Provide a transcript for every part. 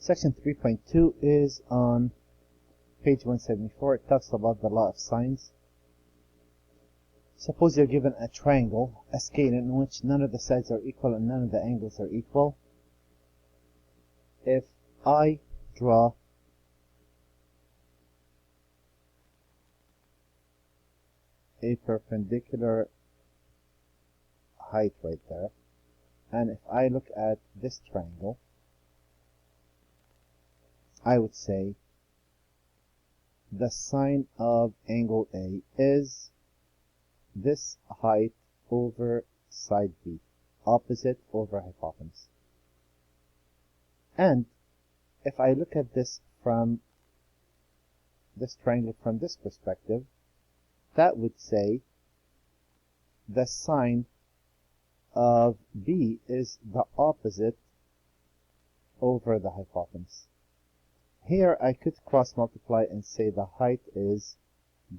Section 3.2 is on page 174. It talks about the law of sines. Suppose you're given a triangle, a scale in which none of the sides are equal and none of the angles are equal. If I draw a perpendicular height right there, and if I look at this triangle, I would say the sine of angle A is this height over side B, opposite over hypotenuse. And if I look at this from this triangle from this perspective, that would say the sine of B is the opposite over the hypotenuse. Here I could cross multiply and say the height is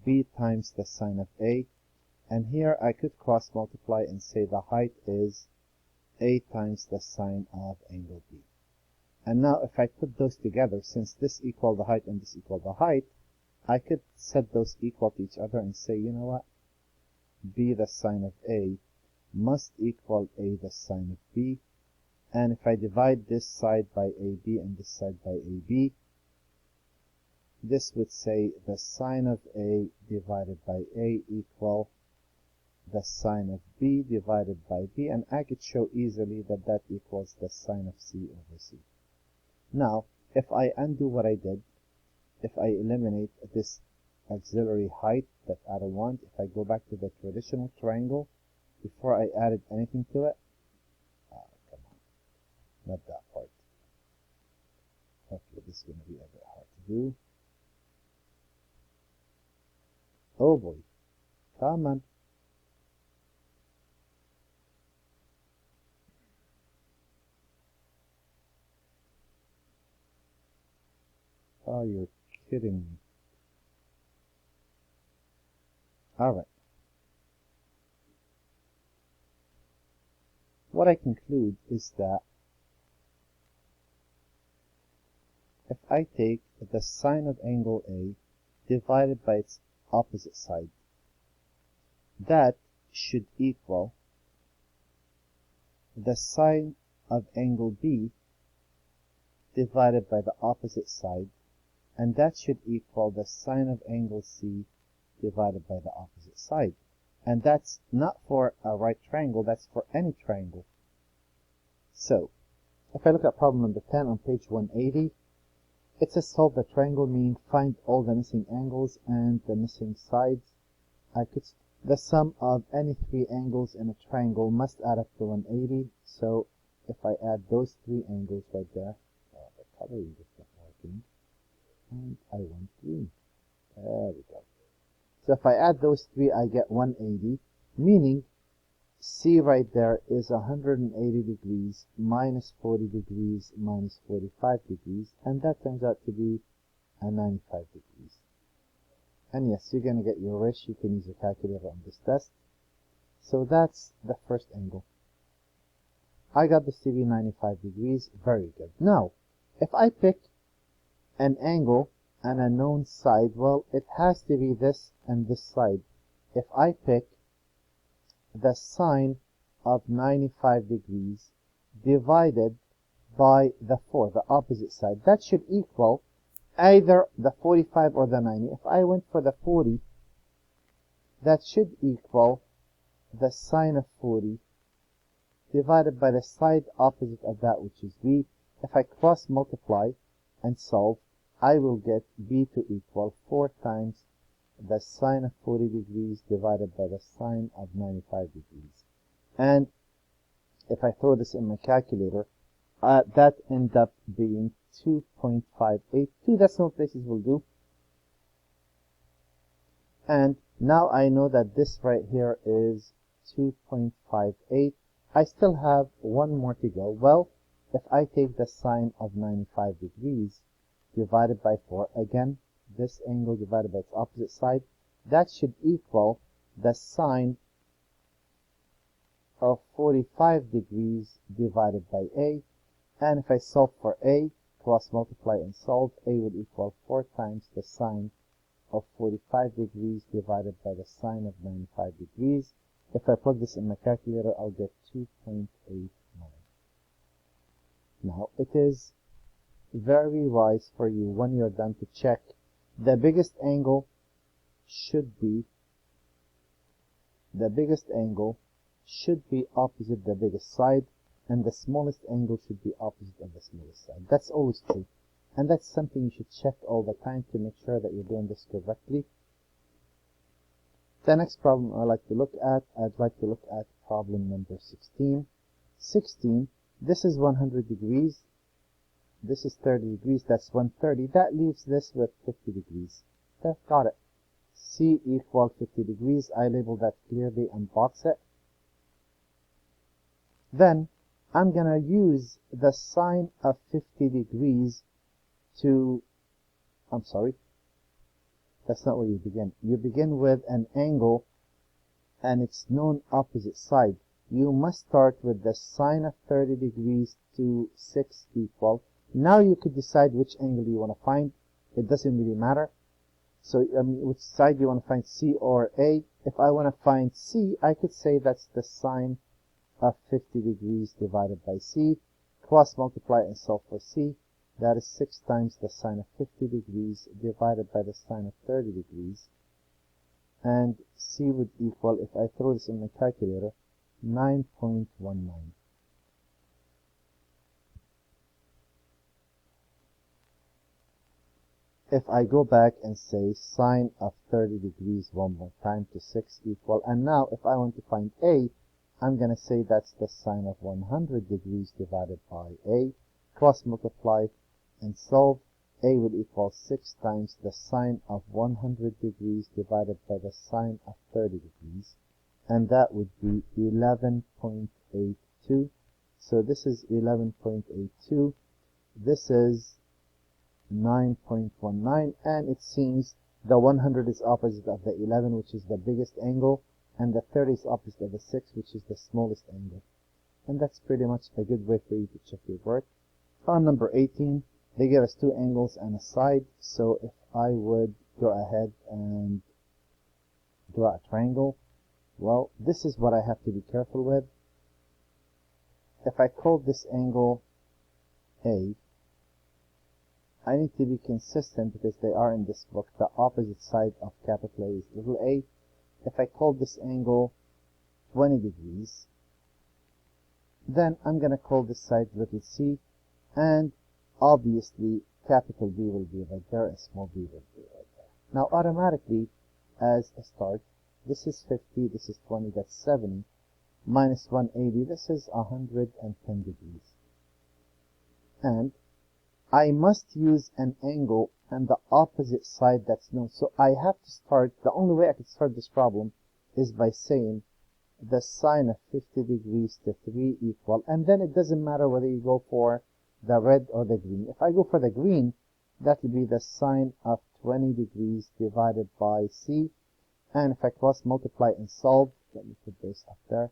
B times the sine of A, and here I could cross multiply and say the height is A times the sine of angle B. And now if I put those together, since this equal the height and this equal the height, I could set those equal to each other and say, you know what? B the sine of A must equal A the sine of B. And if I divide this side by AB and this side by AB, this would say the sine of A divided by A equal the sine of B divided by B, and I could show easily that that equals the sine of C over C. Now, if I undo what I did, if I eliminate this auxiliary height that I don't want, if I go back to the traditional triangle, before I added anything to it, come on, not that part. Okay, this is going to be a bit hard to do. Oh boy, come on. Oh, you're kidding me. All right. What I conclude is that if I take the sine of angle A divided by its opposite side, that should equal the sine of angle B divided by the opposite side, and that should equal the sine of angle C divided by the opposite side. And that's not for a right triangle, that's for any triangle. So, if I look at problem number 10 on page 180, it says solve the triangle, meaning find all the missing angles and the missing sides. The sum of any three angles in a triangle must add up to 180. So, if I add those three angles right there, the coloring is not working. And I want green. There we go. So if I add those three, I get 180, meaning C right there is 180 degrees minus 40 degrees minus 45 degrees, and that turns out to be a 95 degrees. And yes, you're going to get your wish. You can use your calculator on this test. So that's the first angle. I got this to be 95 degrees. Very good. Now, if I pick an angle and a known side, well, it has to be this and this side. If I pick the sine of 95 degrees divided by the 4, the opposite side, that should equal either the 45 or the 90. If I went for the 40, that should equal the sine of 40 divided by the side opposite of that, which is B. If I cross multiply and solve, I will get B to equal 4 times the sine of 40 degrees divided by the sine of 95 degrees. And if I throw this in my calculator, that ends up being 2.58. 2 decimal places will do. And now I know that this right here is 2.58. I still have one more to go. Well, if I take the sine of 95 degrees divided by 4, again, this angle divided by its opposite side, that should equal the sine of 45 degrees divided by A. And if I solve for A, cross multiply and solve, A would equal 4 times the sine of 45 degrees divided by the sine of 95 degrees. If I plug this in my calculator, I'll get 2.89. Now, it is very wise for you when you're done to check the biggest angle should be opposite the biggest side, and the smallest angle should be opposite of the smallest side. That's always true. And that's something you should check all the time to make sure that you're doing this correctly. The next problem I'd like to look at problem number 16. 16, this is 100 degrees. This is 30 degrees. That's 130. That leaves this with 50 degrees. There, got it. C equal 50 degrees. I label that clearly and box it. Then I'm going to use the sine of 50 degrees to, I'm sorry, that's not where you begin. You begin with an angle and its known opposite side. You must start with the sine of 30 degrees to 6 equal. Now you could decide which angle you want to find. It doesn't really matter. So, which side you want to find, C or A. If I want to find C, I could say that's the sine of 50 degrees divided by C. Cross multiply and solve for C. That is 6 times the sine of 50 degrees divided by the sine of 30 degrees. And C would equal, if I throw this in my calculator, 9.19. If I go back and say sine of 30 degrees one more time to 6 equal, and now if I want to find A, I'm going to say that's the sine of 100 degrees divided by A. Cross multiply and solve. A would equal 6 times the sine of 100 degrees divided by the sine of 30 degrees. And that would be 11.82. So this is 11.82. This is 9.19. And it seems the 100 is opposite of the 11, which is the biggest angle. And the 30 is opposite of the 6, which is the smallest angle. And that's pretty much a good way for you to check your work. On number 18, they give us two angles and a side. So if I would go ahead and draw a triangle, well, this is what I have to be careful with. If I call this angle A, I need to be consistent because they are in this book. The opposite side of capital A is little a. If I call this angle 20 degrees, then I'm going to call this side little c, and obviously capital B will be right there and small b will be right there. Now automatically, as a start, this is 50, this is 20, that's 70, minus 180, this is 110 degrees. And I must use an angle and the opposite side that's known. So I have to start, the only way I could start this problem is by saying the sine of 50 degrees to 3 equal, and then it doesn't matter whether you go for the red or the green. If I go for the green, that will be the sine of 20 degrees divided by c, and if I cross multiply and solve, let me put this up there.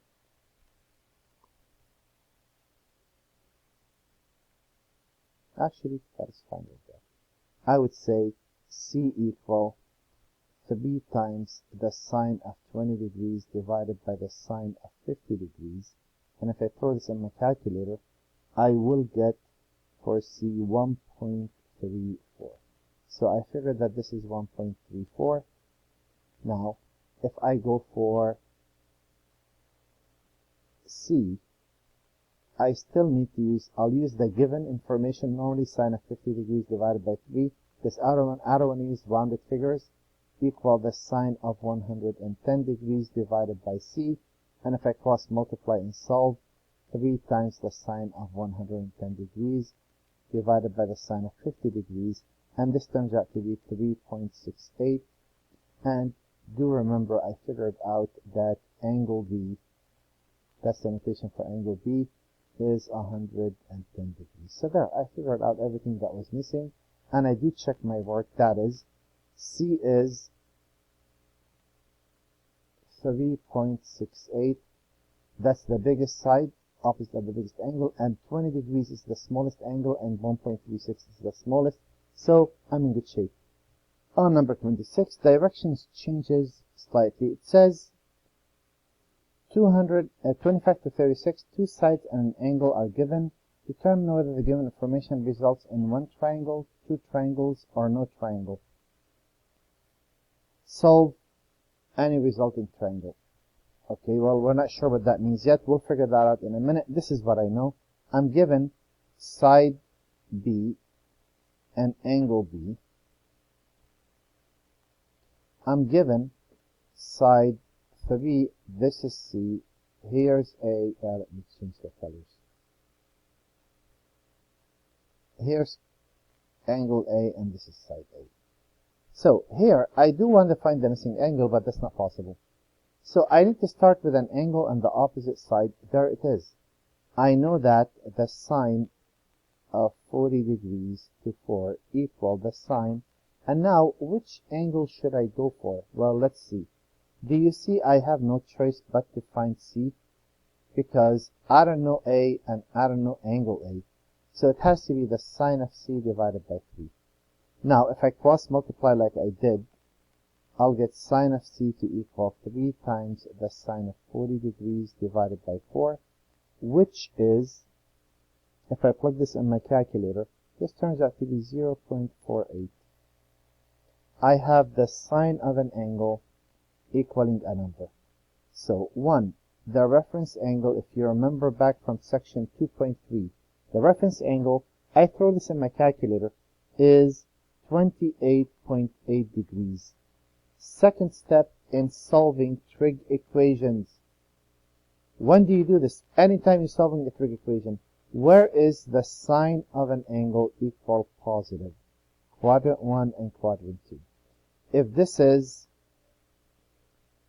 Actually, that is fine right there. I would say c equal 3 times the sine of 20 degrees divided by the sine of 50 degrees. And if I throw this in my calculator, I will get for c 1.34. So I figured that this is 1.34. Now, if I go for c, I still need to use, I'll use the given information, normally sine of 50 degrees divided by 3. This I don't want to use rounded figures, equal the sine of 110 degrees divided by c. And if I cross multiply and solve, 3 times the sine of 110 degrees divided by the sine of 50 degrees. And this turns out to be 3.68. And do remember, I figured out that angle B, that's the notation for angle B, is 110 degrees. So there, I figured out everything that was missing, and I do check my work. That is, C is 3.68. That's the biggest side. opposite of the biggest angle, and 20 degrees is the smallest angle, and 1.36 is the smallest. So I'm in good shape. On number 26, directions changes slightly. It says 25 to 36, two sides and an angle are given. Determine whether the given information results in one triangle, two triangles, or no triangle. Solve any resulting triangle. Okay, well, we're not sure what that means yet. We'll figure that out in a minute. This is what I know. I'm given side B and angle B. I'm given side 3. This is C. Here's A. Let me change the colors. Here's angle A, and this is side A. So here, I do want to find the missing angle, but that's not possible. So I need to start with an angle on the opposite side. There it is. I know that the sine of 40 degrees to 4 equal the sine. And now, which angle should I go for? Well, let's see. Do you see I have no choice but to find C? Because I don't know A and I don't know angle A. So it has to be the sine of C divided by 3. Now, if I cross multiply like I did, I'll get sine of C to equal 3 times the sine of 40 degrees divided by 4, which is, if I plug this in my calculator, this turns out to be 0.48. I have the sine of an angle equaling a number. So 1, the reference angle, if you remember back from section 2.3, the reference angle, I throw this in my calculator, is 28.8 degrees. Second step in solving trig equations. When do you do this? Anytime you're solving a trig equation. Where is the sine of an angle equal positive? Quadrant 1 and quadrant 2. If this is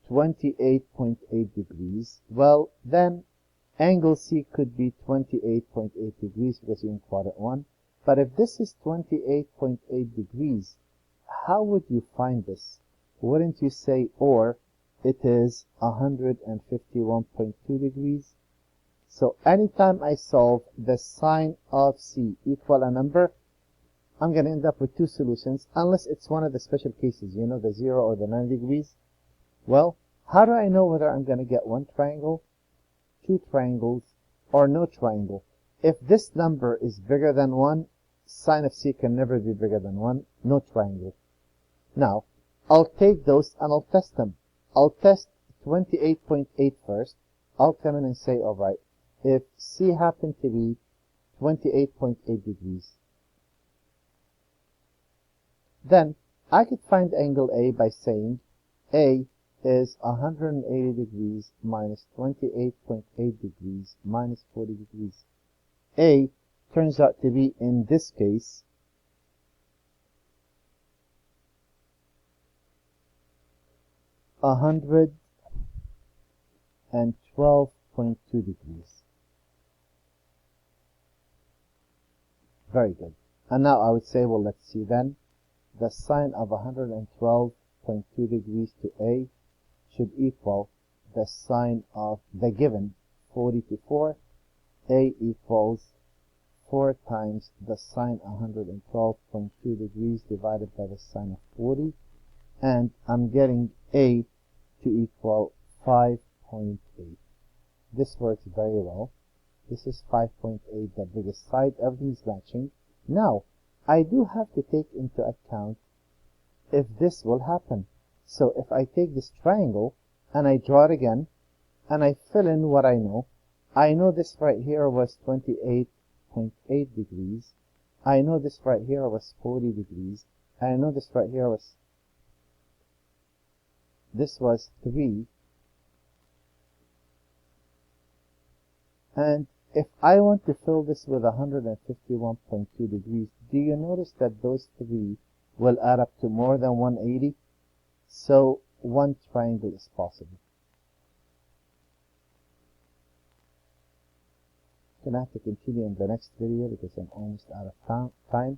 28.8 degrees, well, then angle C could be 28.8 degrees because you're in quadrant 1. But if this is 28.8 degrees, how would you find this? Wouldn't you say, or it is 151.2 degrees? So anytime I solve the sine of C equal a number, I'm going to end up with two solutions, unless it's one of the special cases, you know, the 0 or the 9 degrees. Well, how do I know whether I'm going to get one triangle, two triangles, or no triangle? If this number is bigger than 1, sine of C can never be bigger than 1, no triangle. Now, I'll take those and I'll test them. I'll test 28.8 first. I'll come in and say, alright, if C happened to be 28.8 degrees, then I could find angle A by saying A is 180 degrees minus 28.8 degrees minus 40 degrees. A turns out to be, in this case, 112.2 degrees. Very good. And now I would say, well, let's see then. The sine of 112.2 degrees to A should equal the sine of the given 40 to 4. A equals 4 times the sine 112.2 degrees divided by the sine of 40. And I'm getting A to equal 5.8. This works very well. This is 5.8, the biggest side. Everything's matching. Now, I do have to take into account if this will happen. So if I take this triangle and I draw it again and I fill in what I know this right here was 28.8 degrees. I know this right here was 40 degrees. And I know this right here was 3. And if I want to fill this with 151.2 degrees, do you notice that those 3 will add up to more than 180? So one triangle is possible. I'm going to have to continue in the next video because I'm almost out of time.